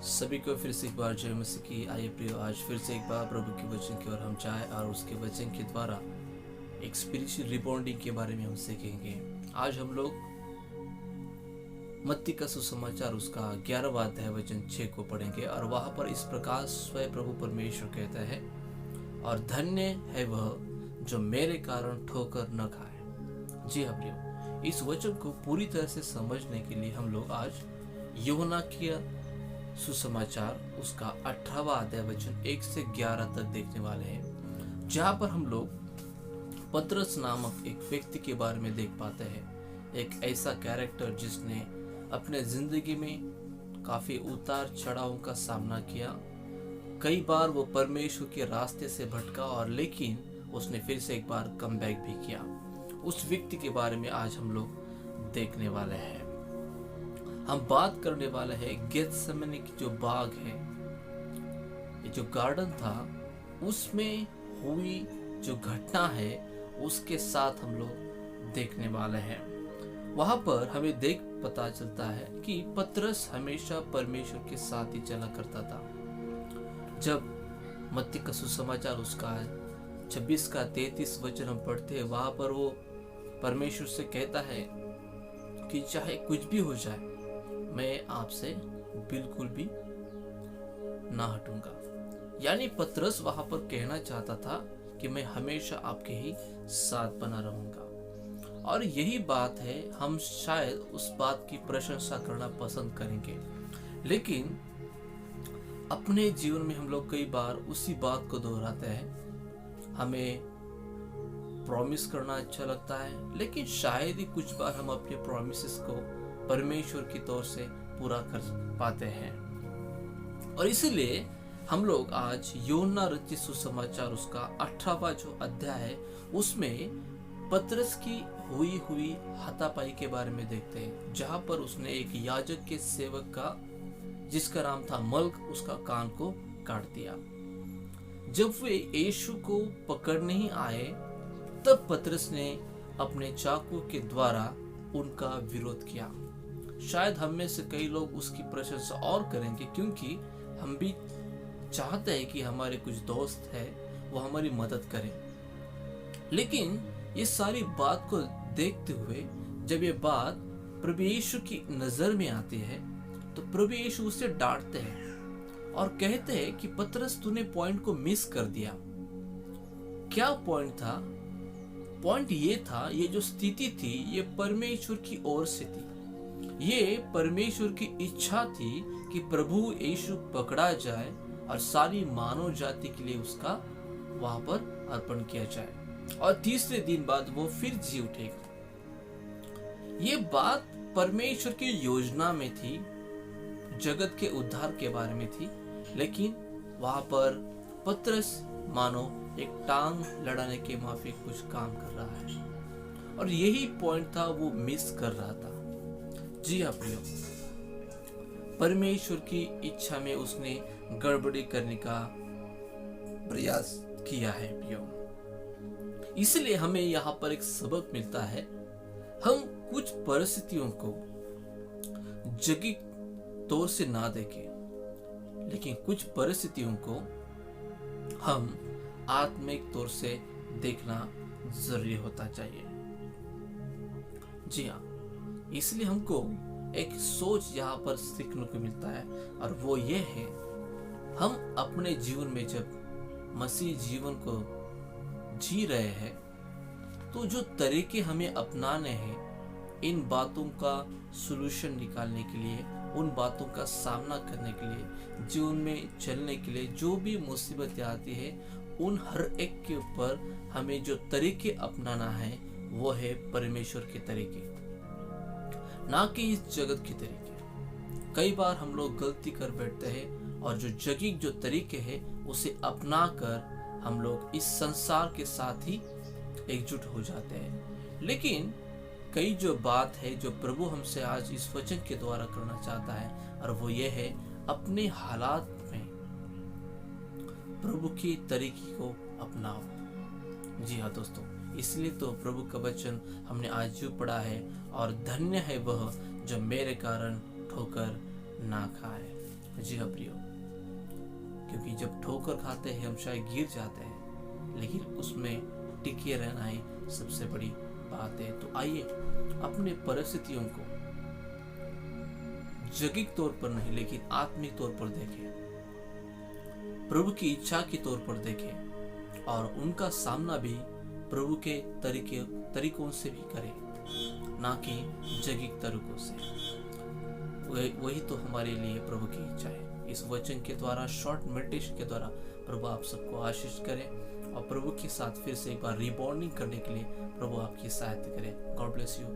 सभी को फिर से एक बार जय मसीह की। आइए प्रियो, आज फिर से एक बार प्रभु के वचन की ओर हम जाए और उसके वचन के द्वारा एक स्पिरिचुअल रिबॉन्डिंग के बारे में हम सीखेंगे। आज हम लोग मत्ती का सुसमाचार उसका 11वां अध्याय वचन 6 को पढ़ेंगे और वहां पर इस प्रकार स्वयं प्रभु परमेश्वर कहता है, और धन्य है वह जो मेरे कारण ठोकर न खाए। जी हाँ प्रियो, इस वचन को पूरी तरह से समझने के लिए हम लोग आज यूहन्ना की सुसमाचार उसका 18वां अध्याय वचन 1 से 11 तक देखने वाले हैं, जहां पर हम लोग पतरस नामक एक व्यक्ति के बारे में देख पाते हैं। एक ऐसा कैरेक्टर जिसने अपने जिंदगी में काफी उतार चढ़ाव का सामना किया। कई बार वो परमेश्वर के रास्ते से भटका और लेकिन उसने फिर से एक बार कम बैक भी किया। उस व्यक्ति के बारे में आज हम लोग देखने वाले हैं। हम बात करने वाले हैं गेत्सेमनी की जो बाग है, ये जो गार्डन था, उसमें हुई जो घटना है उसके साथ हम लोग देखने वाले हैं। वहां पर हमें देख पता चलता है कि पतरस हमेशा परमेश्वर के साथ ही चला करता था। जब मत्ती का सुसमाचार उसका 26 का 33 वचन हम पढ़ते हैं, वहां पर वो परमेश्वर से कहता है कि चाहे कुछ भी हो जाए, मैं आपसे बिल्कुल भी ना हटूंगा। यानी पतरस वहां पर कहना चाहता था कि मैं हमेशा आपके ही साथ बना रहूंगा। और यही बात है, हम शायद उस बात की प्रशंसा करना पसंद करेंगे, लेकिन अपने जीवन में हम लोग कई बार उसी बात को दोहराते हैं। हमें प्रॉमिस करना अच्छा लगता है, लेकिन शायद ही कुछ बार हम अपने प्रॉमिसेस को परमेश्वर की तौर से पूरा कर पाते हैं। और इसीलिए हम लोग आज यूहन्ना रचित सुसमाचार उसका 18वां जो अध्याय है, उसमें पतरस की हुई हाथापाई के बारे में देखते हैं, जहां पर उसने एक याजक के सेवक का, जिसका नाम था मल्क, उसका कान को काट दिया। जब वे यीशु को पकड़ने ही आए, तब पतरस ने अपने चाकू के द्वारा उनका विरोध किया। शायद हम में से कई लोग उसकी प्रशंसा और करेंगे, क्योंकि हम भी चाहते हैं कि हमारे कुछ दोस्त हैं वो हमारी मदद करें। लेकिन ये सारी बात को देखते हुए जब ये बात प्रभु यीशु की नजर में आती है, तो प्रभु यीशु उसे डांटते हैं और कहते हैं कि पतरस, तूने पॉइंट को मिस कर दिया। क्या पॉइंट था? पॉइंट ये था, ये जो स्थिति थी ये परमेश्वर की ओर से थी। ये परमेश्वर की इच्छा थी कि प्रभु यीशु पकड़ा जाए और सारी मानव जाति के लिए उसका वहां पर अर्पण किया जाए और तीसरे दिन बाद वो फिर जी उठेगा। ये बात परमेश्वर की योजना में थी, जगत के उद्धार के बारे में थी, लेकिन वहां पर पतरस मानो एक टांग लड़ाने के माफिक कुछ काम कर रहा है, और यही पॉइंट था, वो मिस कर रहा था। जी हाँ प्रियो, परमेश्वर की इच्छा में उसने गड़बड़ी करने का प्रयास किया है प्रियो। इसलिए हमें यहाँ पर एक सबक मिलता है। हम कुछ परिस्थितियों को जगी तौर से ना देखें, लेकिन कुछ परिस्थितियों को हम आत्मिक तौर से देखना जरूरी होता चाहिए। जी हाँ, इसलिए हमको एक सोच यहाँ पर सीखने को मिलता है, और वो ये है, हम अपने जीवन में जब मसीह जीवन को जी रहे हैं, तो जो तरीके हमें अपनाने हैं इन बातों का सलूशन निकालने के लिए, उन बातों का सामना करने के लिए, जीवन में चलने के लिए, जो भी मुसीबतें आती है, उन हर एक के ऊपर हमें जो तरीके अपनाना है वो है परमेश्वर के तरीके, ना कि इस जगत के तरीके। कई बार हम लोग गलती कर बैठते हैं और जो जगत जो तरीके हैं उसे अपना कर हम लोग इस संसार के साथ ही एकजुट हो जाते हैं। लेकिन कई जो बात है जो प्रभु हमसे आज इस वचन के द्वारा करना चाहता है, और वो ये है, अपने हालात में प्रभु की तरीके को अपनाओ। जी हाँ दोस्तों, इसलिए तो प्रभु का वचन हमने आज जो पढ़ा है, और धन्य है वह जो मेरे कारण ठोकर ना खाए। जी हाँ प्रियो, क्योंकि जब ठोकर खाते हैं हम शायद गिर जाते हैं, लेकिन उसमें टिके रहना ही सबसे बड़ी बात है। तो आइए अपने परिस्थितियों को जैविक तौर पर नहीं लेकिन आत्मिक तौर पर देखें, प्रभु की इच्छा के तौर पर देखें और उनका सामना भी प्रभु के तरीकों से भी करें, ना कि जैविक तरीकों से। वही तो हमारे लिए प्रभु की इच्छा है। इस वचन के द्वारा, शॉर्ट मेडिटेशन के द्वारा प्रभु आप सबको आशीष करें और प्रभु के साथ फिर से एक बार रिबॉन्डिंग करने के लिए प्रभु आपकी सहायता करें। God bless you.